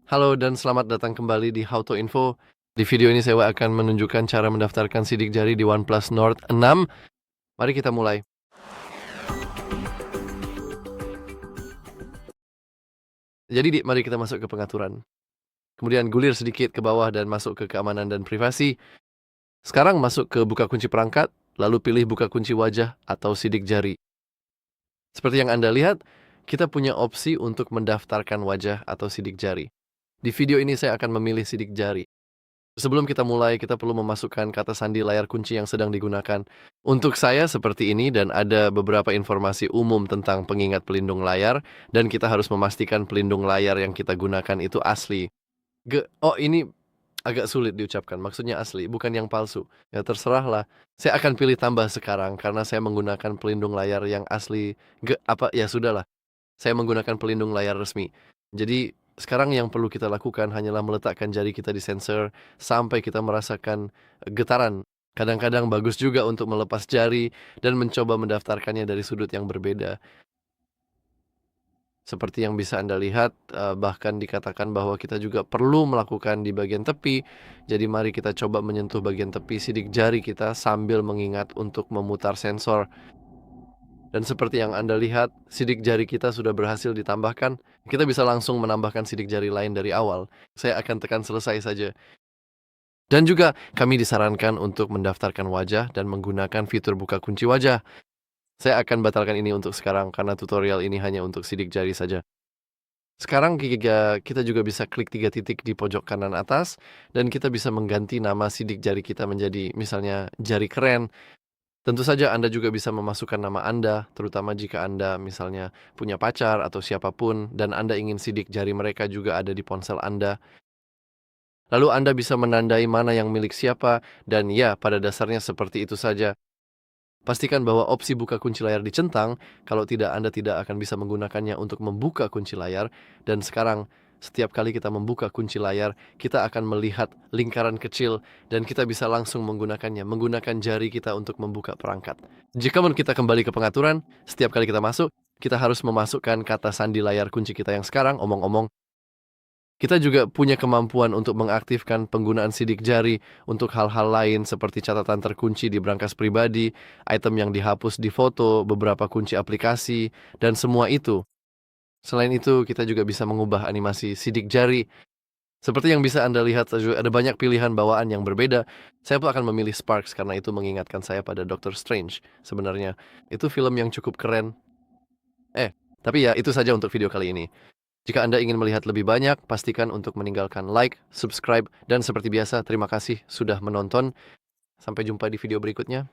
Halo dan selamat datang kembali di How to Info. Di video ini saya akan menunjukkan cara mendaftarkan sidik jari di OnePlus Nord 6. Mari kita mulai. Jadi mari kita masuk ke pengaturan. Kemudian gulir sedikit ke bawah dan masuk ke keamanan dan privasi. Sekarang masuk ke buka kunci perangkat, lalu pilih buka kunci wajah atau sidik jari. Seperti yang Anda lihat, kita punya opsi untuk mendaftarkan wajah atau sidik jari. Di video ini saya akan memilih sidik jari. Sebelum kita mulai, kita perlu memasukkan kata sandi layar kunci yang sedang digunakan. Untuk saya seperti ini dan ada beberapa informasi umum tentang pengingat pelindung layar dan kita harus memastikan pelindung layar yang kita gunakan itu asli. Ini agak sulit diucapkan, maksudnya asli, bukan yang palsu. Ya terserahlah. Saya akan pilih tambah sekarang karena saya menggunakan pelindung layar yang asli. Ya sudahlah. Saya menggunakan pelindung layar resmi. Jadi sekarang yang perlu kita lakukan hanyalah meletakkan jari kita di sensor sampai kita merasakan getaran. Kadang-kadang bagus juga untuk melepas jari dan mencoba mendaftarkannya dari sudut yang berbeda. Seperti yang bisa Anda lihat, bahkan dikatakan bahwa kita juga perlu melakukan di bagian tepi. Jadi mari kita coba menyentuh bagian tepi sidik jari kita sambil mengingat untuk memutar sensor. Dan seperti yang Anda lihat, sidik jari kita sudah berhasil ditambahkan. Kita bisa langsung menambahkan sidik jari lain dari awal. Saya akan tekan selesai saja. Dan juga kami disarankan untuk mendaftarkan wajah dan menggunakan fitur buka kunci wajah. Saya akan batalkan ini untuk sekarang karena tutorial ini hanya untuk sidik jari saja. Sekarang kita juga bisa klik 3 titik di pojok kanan atas dan kita bisa mengganti nama sidik jari kita menjadi misalnya jari keren. Tentu saja Anda juga bisa memasukkan nama Anda, terutama jika Anda misalnya punya pacar atau siapapun dan Anda ingin sidik jari mereka juga ada di ponsel Anda. Lalu Anda bisa menandai mana yang milik siapa dan ya, pada dasarnya seperti itu saja. Pastikan bahwa opsi buka kunci layar dicentang, kalau tidak Anda tidak akan bisa menggunakannya untuk membuka kunci layar. Dan sekarang, setiap kali kita membuka kunci layar, kita akan melihat lingkaran kecil dan kita bisa langsung menggunakannya, menggunakan jari kita untuk membuka perangkat. Jika kita kembali ke pengaturan, setiap kali kita masuk, kita harus memasukkan kata sandi layar kunci kita yang sekarang, omong-omong. Kita juga punya kemampuan untuk mengaktifkan penggunaan sidik jari untuk hal-hal lain seperti catatan terkunci di brankas pribadi, item yang dihapus di foto, beberapa kunci aplikasi, dan semua itu. Selain itu, kita juga bisa mengubah animasi sidik jari. Seperti yang bisa Anda lihat, ada banyak pilihan bawaan yang berbeda. Saya pun akan memilih Sparks karena itu mengingatkan saya pada Doctor Strange. Sebenarnya, itu film yang cukup keren. Tapi ya, itu saja untuk video kali ini. Jika Anda ingin melihat lebih banyak, pastikan untuk meninggalkan like, subscribe, dan seperti biasa, terima kasih sudah menonton. Sampai jumpa di video berikutnya.